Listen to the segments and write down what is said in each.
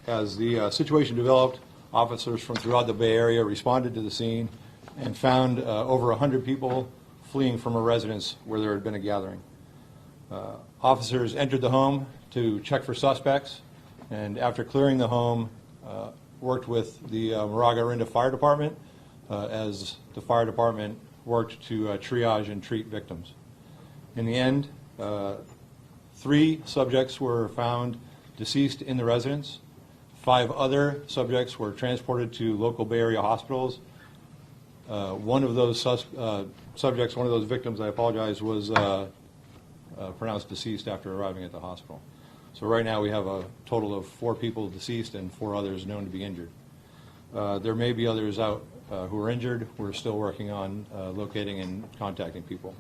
as the situation developed, officers from throughout the Bay Area responded to the scene and found over 100 people fleeing from a residence where there had been a gathering. Officers entered the home to check for suspects, and after clearing the home, worked with the Moraga Orinda Fire Department as the fire department worked to triage and treat victims. In the end, 3 subjects were found deceased in the residence. 5 other subjects were transported to local Bay Area hospitals. One of those subjects, one of those victims, I apologize, was pronounced deceased after arriving at the hospital. So right now we have a total of 4 people deceased and 4 others known to be injured. There may be others out who are injured. We're still working on locating and contacting people.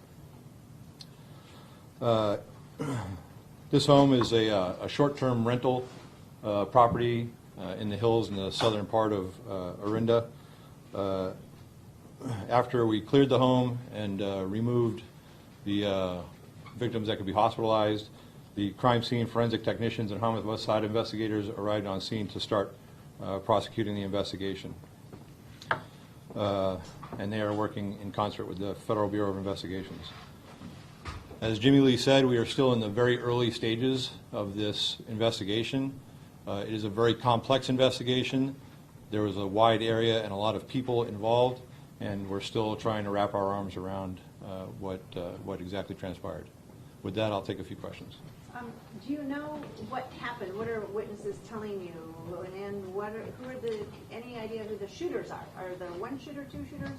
This home is a short-term rental property in the hills in the southern part of Orinda. After we cleared the home and removed the victims that could be hospitalized, the crime scene forensic technicians and homicide investigators arrived on scene to start prosecuting the investigation. And they are working in concert with the Federal Bureau of Investigations. As Jimmy Lee said, we are still in the very early stages of this investigation. It is a very complex investigation. There was a wide area and a lot of people involved, and we're still trying to wrap our arms around what exactly transpired. With that, I'll take a few questions. Do you know what happened? What are witnesses telling you? And any idea who the shooters are? Are there 1 shooter, 2 shooters?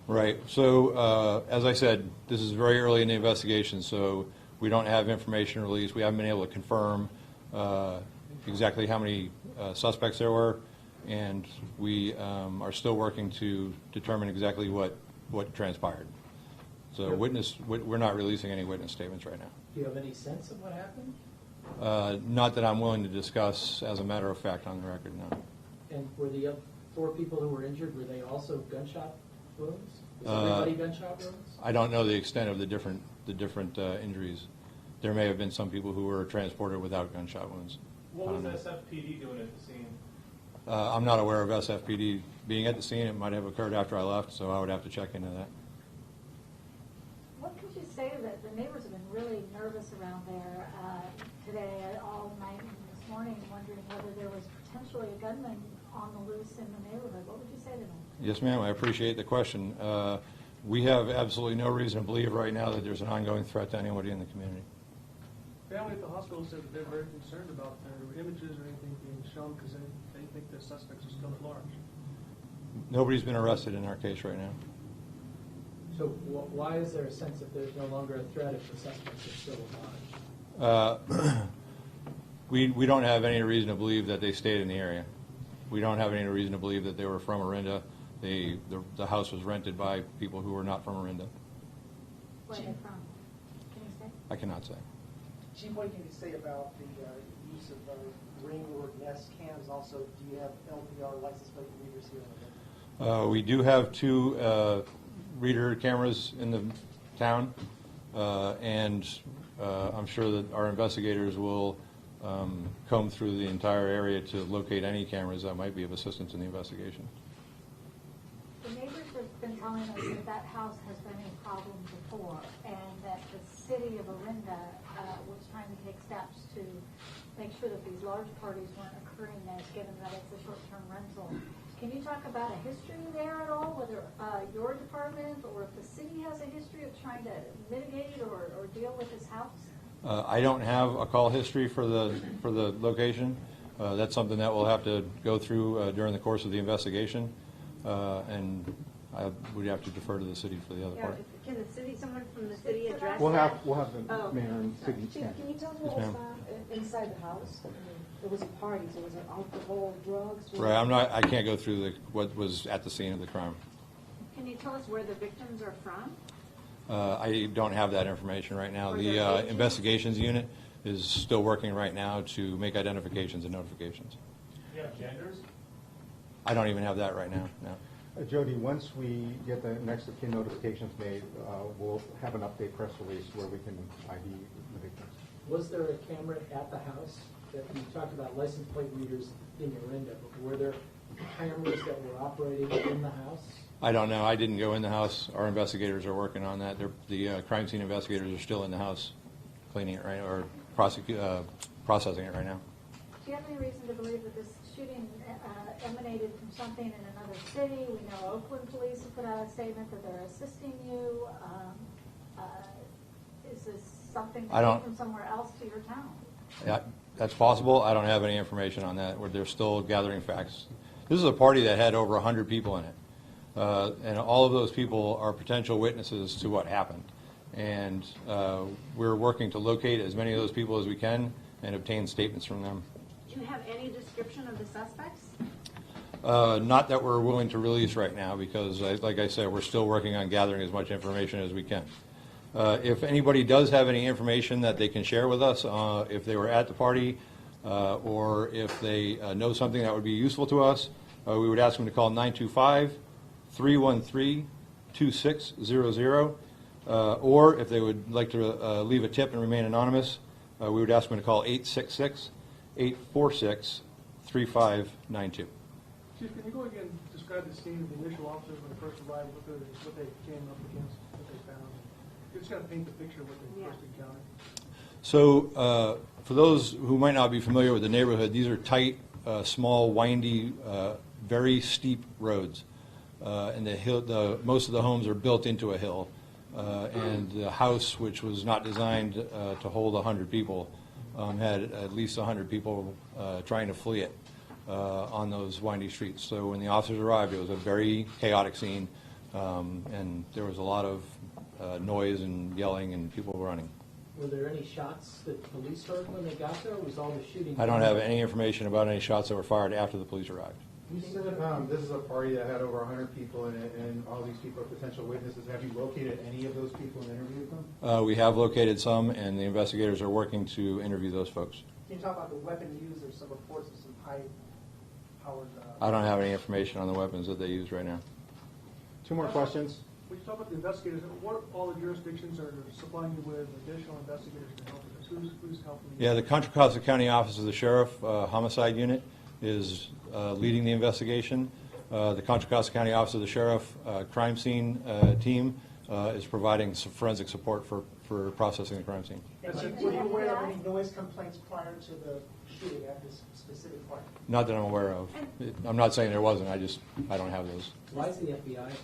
Right. So, as I said, this is very early in the investigation, so we don't have information released. We haven't been able to confirm exactly how many suspects there were, and we are still working to determine exactly what transpired. So we're not releasing any witness statements right now. Do you have any sense of what happened? Not that I'm willing to discuss as a matter of fact on the record, no. And were the 4 people who were injured, were they also gunshot wounds? Was everybody gunshot wounds? I don't know the extent of the different injuries. There may have been some people who were transported without gunshot wounds. What was SFPD doing at the scene? I'm not aware of SFPD being at the scene. It might have occurred after I left, so I would have to check into that. What could you say that the neighbors have been really nervous around there today, all night and this morning, wondering whether there was potentially a gunman on the loose in the neighborhood? What would you say to them? Yes, ma'am. I appreciate the question. We have absolutely no reason to believe right now that there's an ongoing threat to anybody in the community. Family at the hospital said that they're very concerned about their images or anything being shown because they think the suspects are still at large. Nobody's been arrested in our case right now. So why is there a sense that there's no longer a threat if the suspects are still alive? We don't have any reason to believe that they stayed in the area. We don't have any reason to believe that they were from Orinda. The house was rented by people who were not from Orinda. Where are they from? Can you say? I cannot say. Chief, what can you say about the use of ring or nest cams? Also, do you have LPR license plate readers here? We do have 2 reader cameras in the town, and I'm sure that our investigators will comb through the entire area to locate any cameras that might be of assistance in the investigation. The neighbors have been telling us that that house has been a problem before, and that the city of Orinda was trying to take steps to make sure that these large parties weren't occurring there, given that it's a short-term rental. Can you talk about a history there at all, whether your department or if the city has a history of trying to mitigate or deal with this house? I don't have a call history for the location. That's something that we'll have to go through during the course of the investigation, and I would have to defer to the city for the other part. Can the city, someone from the city address We'll that? have the mayor and city. Chief, can you tell me what was found inside the house? There was a party, so was it alcohol, drugs? Right, I can't go through what was at the scene of the crime. Can you tell us where the victims are from? I don't have that information right now. The investigations unit is still working right now to make identifications and notifications. Do you have genders? I don't even have that right now, no. Jody, once we get the next of kin notifications made, we'll have an update press release where we can ID the victims. Was there a camera at the house that you talked about license plate readers in Orinda, but were there cameras that were operating in the house? I don't know. I didn't go in the house. Our investigators are working on that. The crime scene investigators are still in the house cleaning it right, or processing it right now. Do you have any reason to believe that this shooting emanated from something in another city? We know Oakland police have put out a statement that they're assisting you. Is this something that came from somewhere else to your town? Yeah, that's possible. I don't have any information on that. They're still gathering facts. This is a party that had over 100 people in it. And all of those people are potential witnesses to what happened. And we're working to locate as many of those people as we can and obtain statements from them. Do you have any description of the suspects? Not that we're willing to release right now because, like I said, we're still working on gathering as much information as we can. If anybody does have any information that they can share with us, if they were at the party or if they know something that would be useful to us, we would ask them to call 925-313-2600. Or if they would like to leave a tip and remain anonymous, we would ask them to call 866-846-3592. Chief, can you go again and describe the scene of the initial officers when they first arrived, what they came up against, what they found? Just kind of paint the picture of what they first encountered. So for those who might not be familiar with the neighborhood, these are tight, small, windy, very steep roads. And most of the homes are built into a hill. And the house, which was not designed to hold 100 people, had at least 100 people trying to flee it on those windy streets. So when the officers arrived, it was a very chaotic scene, and there was a lot of noise and yelling and people running. Were there any shots that police heard when they got there, or was all the shooting? I don't have any information about any shots that were fired after the police arrived. You said this is a party that had over 100 people in it, and all these people are potential witnesses. Have you located any of those people and interviewed them? We have located some, and the investigators are working to interview those folks. Can you talk about the weapon used? There's some reports of some high-powered... I don't have any information on the weapons that they use right now. Two more questions. When you talk about the investigators, what all the jurisdictions are supplying you with additional investigators to help with this? Who's helping you? Yeah, the Contra Costa County Office of the Sheriff Homicide Unit is leading the investigation. The Contra Costa County Office of the Sheriff Crime Scene Team is providing some forensic support for processing the crime scene. Were you aware of any noise complaints prior to the shooting at this specific party? Not that I'm aware of. I'm not saying there wasn't. I don't have those. Why is the FBI involved?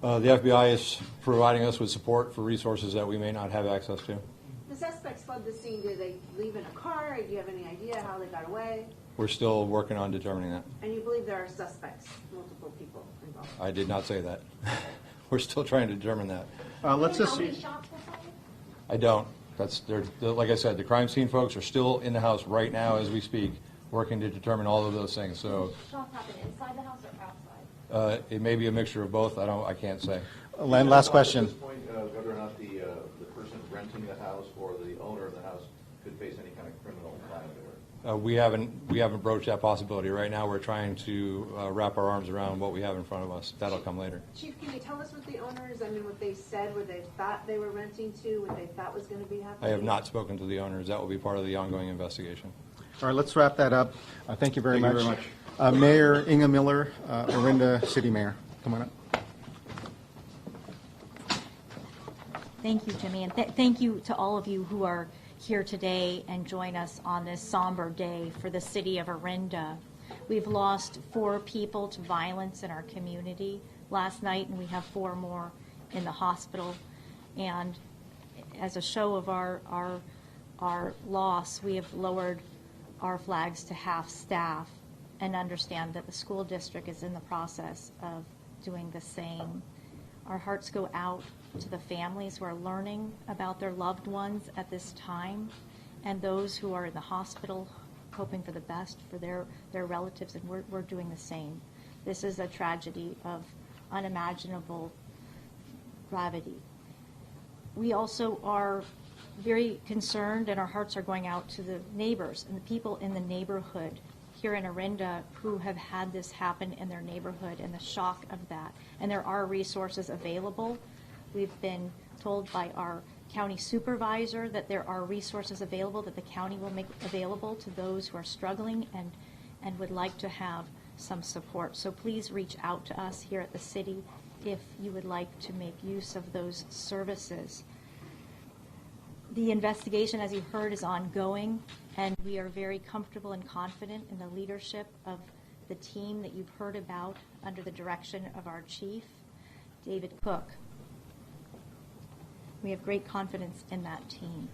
The FBI is providing us with support for resources that we may not have access to. The suspects fled the scene. Did they leave in a car? Do you have any idea how they got away? We're still working on determining that. And you believe there are suspects, multiple people involved? I did not say that. We're still trying to determine that. Let's just How see. many shots were fired? I don't. Like I said, the crime scene folks are still in the house right now as we speak, working to determine all of those things. So Shots happened inside the house or outside? it may be a mixture of both. I can't say. Len, last question. At this point, whether or not the person renting the house or the owner of the house could face any kind of criminal liability. We haven't broached that possibility. Right now, we're trying to wrap our arms around what we have in front of us. That'll come later. Chief, can you tell us what the owners, what they said, what they thought they were renting to, what they thought was going to be happening? I have not spoken to the owners. That will be part of the ongoing investigation. All right, let's wrap that up. Thank you very Thank much. you very much. Mayor Inga Miller, Orinda City Mayor. Come on up. Thank you, Jimmy, and thank you to all of you who are here today and join us on this somber day for the city of Orinda. We've lost 4 people to violence in our community last night, and we have 4 more in the hospital. And as a show of our loss, we have lowered our flags to half staff and understand that the school district is in the process of doing the same. Our hearts go out to the families who are learning about their loved ones at this time, and those who are in the hospital hoping for the best for their relatives, and we're doing the same. This is a tragedy of unimaginable gravity. We also are very concerned, and our hearts are going out to the neighbors and the people in the neighborhood here in Orinda who have had this happen in their neighborhood and the shock of that. And there are resources available. We've been told by our county supervisor that there are resources available that the county will make available to those who are struggling and would like to have some support. So please reach out to us here at the city if you would like to make use of those services. The investigation, as you heard, is ongoing, and we are very comfortable and confident in the leadership of the team that you've heard about under the direction of our chief, David Cook. We have great confidence in that team.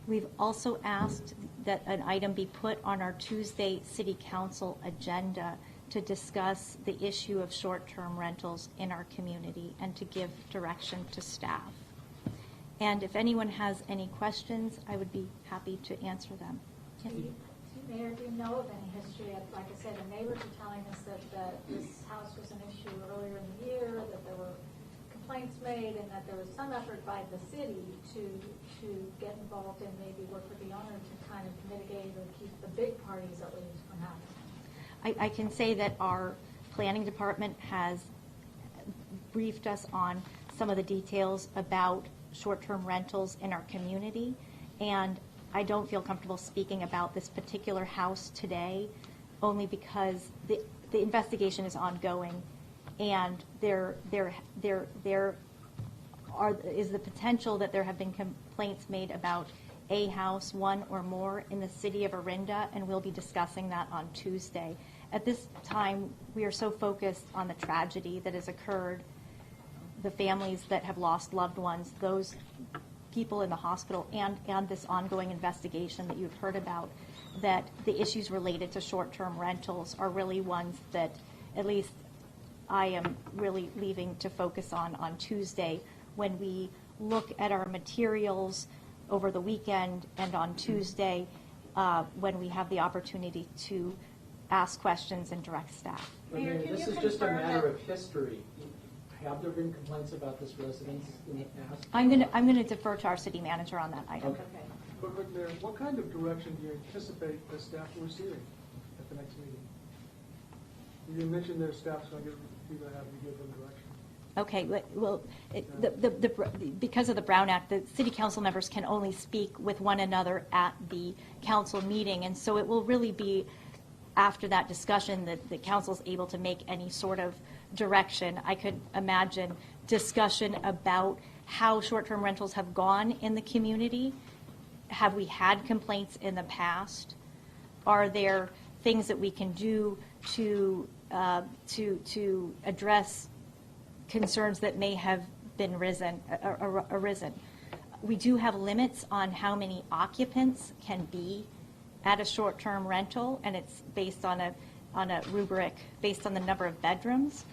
We've also asked that an item be put on our Tuesday City Council agenda to discuss the issue of short-term rentals in our community and to give direction to staff. And if anyone has any questions, I would be happy to answer them. Yes. Mayor, do you know of any history of, like I said, the neighbors are telling us that this house was an issue earlier in the year, that there were complaints made, and that there was some effort by the city to get involved and maybe work with the owner to kind of mitigate or keep the big parties at least from happening? I can say that our planning department has briefed us on some of the details about short-term rentals in our community, and I don't feel comfortable speaking about this particular house today, only because the investigation is ongoing, and there is the potential that there have been complaints made about a house, one or more, in the city of Orinda, and we'll be discussing that on Tuesday. At this time, we are so focused on the tragedy that has occurred, the families that have lost loved ones, those people in the hospital, and this ongoing investigation that you've heard about, that the issues related to short-term rentals are really ones that at least I am really leaving to focus on Tuesday when we look at our materials over the weekend and on Tuesday when we have the opportunity to ask questions and direct staff. But Mayor, Mayor, can this you is just a confirm matter that- of history. Have there been complaints about this residence in the past? I'm going to defer to our city manager on that item. Okay. But Mayor, what kind of direction do you anticipate the staff receiving at the next meeting? You mentioned their staff's going to have to give them direction. Okay, well, because of the Brown Act, the city council members can only speak with one another at the council meeting, and so it will really be after that discussion that the council is able to make any sort of direction. I could imagine discussion about how short-term rentals have gone in the community. Have we had complaints in the past? Are there things that we can do to address concerns that may have been arisen? We do have limits on how many occupants can be at a short-term rental, and it's based on a rubric based on the number of bedrooms.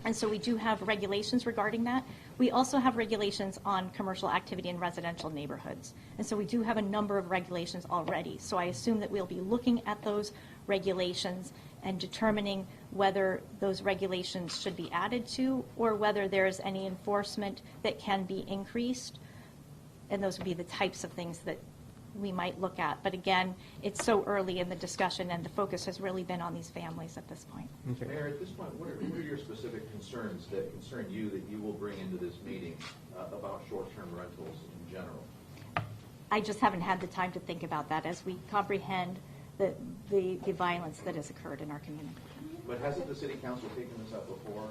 And so we do have regulations regarding that. We also have regulations on commercial activity in residential neighborhoods. And so we do have a number of regulations already. So I assume that we'll be looking at those regulations and determining whether those regulations should be added to or whether there is any enforcement that can be increased. And those would be the types of things that we might look at. But again, it's so early in the discussion, and the focus has really been on these families at this point. Mayor, at this point, what are your specific concerns that concern you that you will bring into this meeting about short-term rentals in general? I just haven't had the time to think about that as we comprehend the violence that has occurred in our community. But hasn't the city council taken this up before?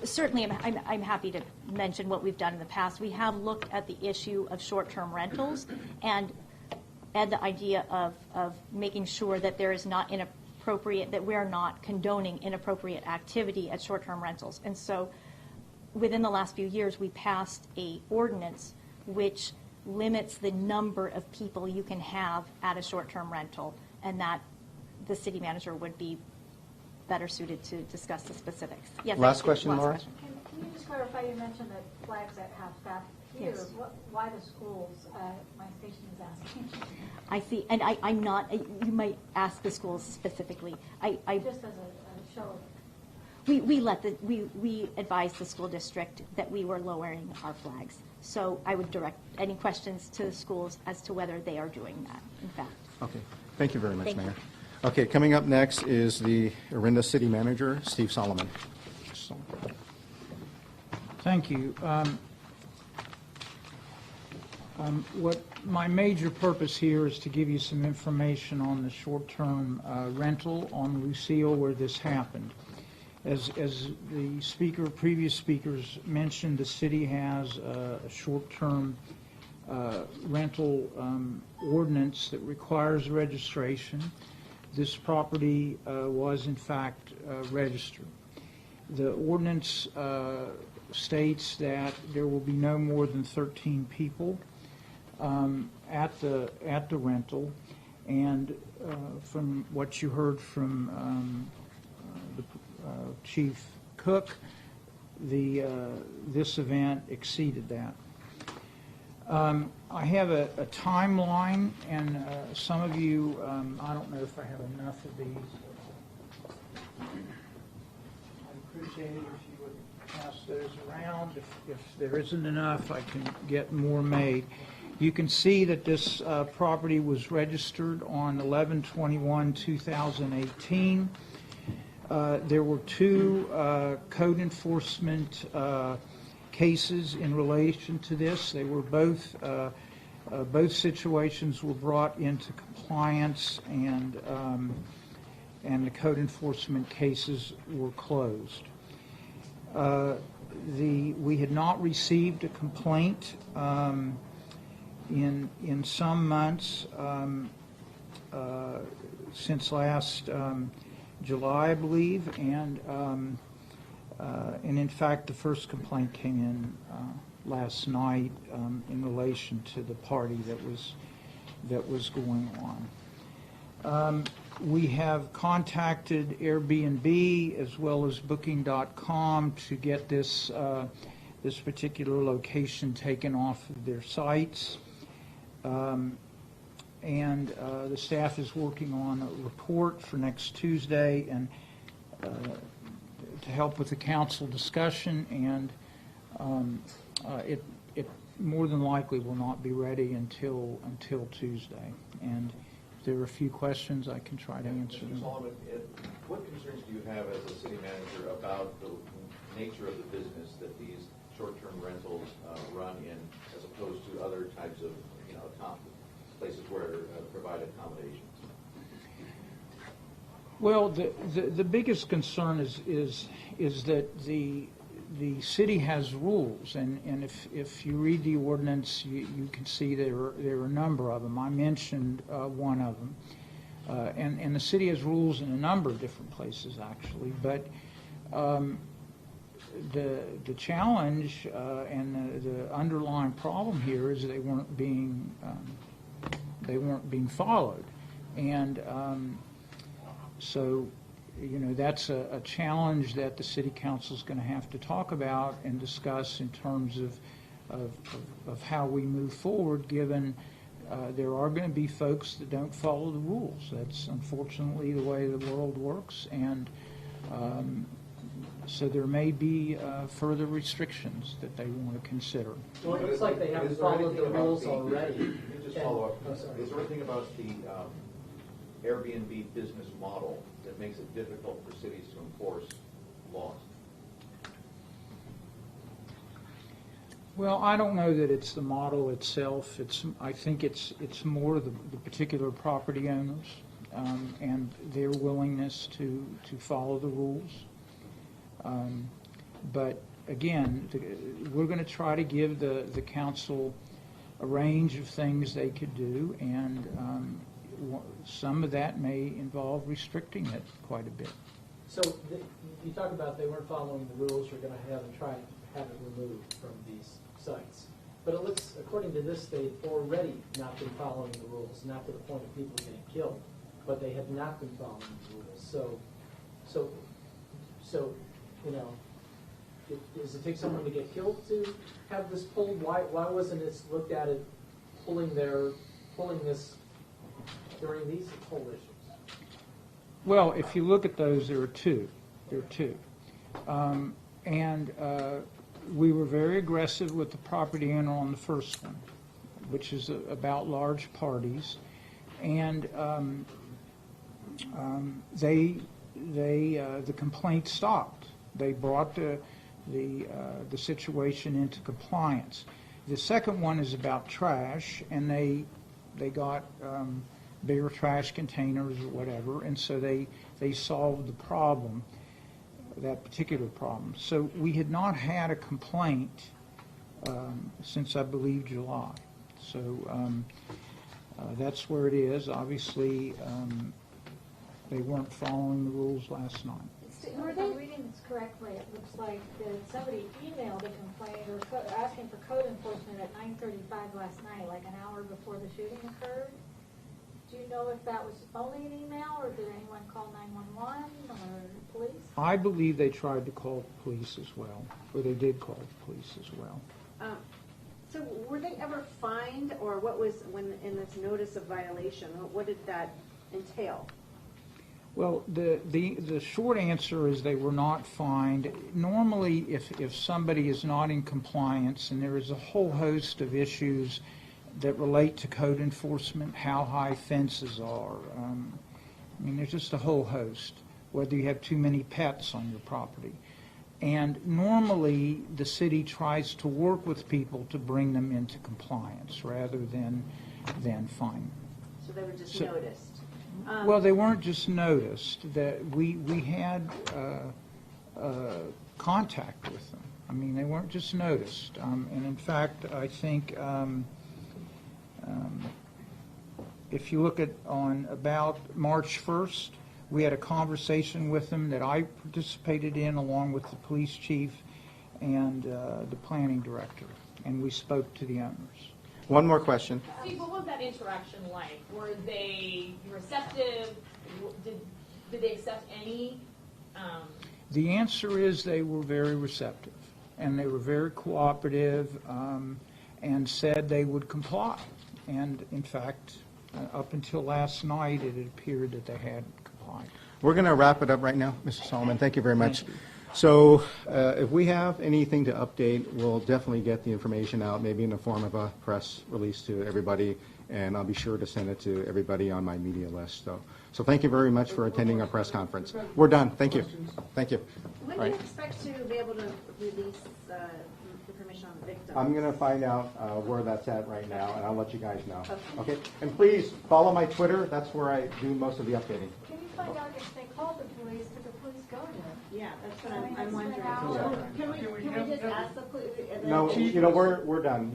Certainly, I'm happy to mention what we've done in the past. We have looked at the issue of short-term rentals and the idea of making sure that there is not inappropriate, that we're not condoning inappropriate activity at short-term rentals. And so within the last few years, we passed a ordinance which limits the number of people you can have at a short-term rental, and that the city manager would be better suited to discuss the specifics. Yes. Last question, Laura. Can you just clarify, you mentioned that flags at half-staff here. Yes. Why the schools? My station is asking. I see, and I'm not, you might ask the schools specifically. Just as a show of We advised the school district that we were lowering our flags. So I would direct any questions to the schools as to whether they are doing that, in fact. Okay. Thank you very much, Thank you. Mayor. Okay, coming up next is the Orinda City Manager, Steve Salomon. Thank you. What my major purpose here is to give you some information on the short-term rental on Lucille where this happened. As the previous speakers mentioned, the city has a short-term rental ordinance that requires registration. This property was in fact registered. The ordinance states that there will be no more than 13 people at the rental, and from what you heard from the Chief Cook, this event exceeded that. I have a timeline, and some of you, I don't know if I have enough of these. I'd appreciate it if you would pass those around. If there isn't enough, I can get more made. You can see that this property was registered on 11/21/2018. There were two code enforcement cases in relation to this. They were both situations were brought into compliance, and the code enforcement cases were closed. We had not received a complaint in some months since last July, I believe, and in fact the first complaint came in last night in relation to the party that was going on. We have contacted Airbnb as well as Booking.com to get this particular location taken off of their sites. And the staff is working on a report for next Tuesday and to help with the council discussion, and it more than likely will not be ready until Tuesday. And if there are a few questions, I can try to answer them. Mr. Salomon, what concerns do you have as a city manager about the nature of the business that these short-term rentals run in, as opposed to other types of places where provide accommodations? Well, the biggest concern is that the city has rules, and if you read the ordinance, you can see there are a number of them. I mentioned one of them, and the city has rules in a number of different places actually, but the challenge and the underlying problem here is they weren't being followed, and so that's a challenge that the city council is going to have to talk about and discuss in terms of how we move forward, given there are going to be folks that don't follow the rules. That's unfortunately the way the world works, and so there may be further restrictions that they want to consider. Well, it looks like they haven't followed the rules already. Let me just follow up. Oh, sorry. Is there anything about the Airbnb business model that makes it difficult for cities to enforce laws? Well, I don't know that it's the model itself. I think it's more the particular property owners and their willingness to follow the rules. But again, we're going to try to give the council a range of things they could do, and some of that may involve restricting it quite a bit. So you talk about they weren't following the rules. You're going to have it removed from these sites. But it looks, according to this, they've already not been following the rules, not to the point of people getting killed, but they have not been following the rules. So does it take someone to get killed to have this pulled? Why wasn't it looked at it pulling this during these whole issues? Well, if you look at those, there are two. We were very aggressive with the property owner on the first one, which is about large parties, and the complaint stopped. They brought the situation into compliance. The second one is about trash, and they got bigger trash containers or whatever, and so they solved the problem, that particular problem. So we had not had a complaint since, I believe, July. So that's where it is. Obviously, they weren't following the rules last night. If I'm reading this correctly, it looks like that somebody emailed a complaint or asking for code enforcement at 9:35 last night, like an hour before the shooting occurred. Do you know if that was only an email, or did anyone call 911 or police? I believe they tried to call the police as well, or they did call the police as well. So were they ever fined, or what was, when in this notice of violation, what did that entail? Well, the short answer is they were not fined. Normally, if somebody is not in compliance, and there is a whole host of issues that relate to code enforcement, how high fences are, I mean, there's just a whole host, whether you have too many pets on your property. And normally, the city tries to work with people to bring them into compliance rather than fine them. So they were just noticed? Well, they weren't just noticed. That we had contact with them. I mean, they weren't just noticed. And in fact, I think if you look at on about March 1st, we had a conversation with them that I participated in along with the police chief and the planning director, and we spoke to the owners. One more question. Steve, what was that interaction like? Were they receptive? Did they accept any? The answer is they were very receptive, and they were very cooperative, and said they would comply. And in fact, up until last night, it had appeared that they had complied. We're going to wrap it up right now, Mr. Salomon. Thank you very much. Thank you. So if we have anything to update, we'll definitely get the information out, maybe in the form of a press release to everybody, and I'll be sure to send it to everybody on my media list. So thank you very much for attending our press conference. We're done. Thank you. Thank you. When do you expect to be able to release information on the victims? I'm going to find out where that's at right now, and I'll let you guys know. Okay? And please follow my Twitter. That's where I do most of the updating. Can you find out if they called the police? Did the police go there? Yeah, that's what I'm wondering. Yeah. Can we just ask the police? No, we're done.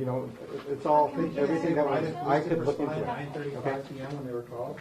It's all, everything that I could look into. 9:35 p.m. when they were called.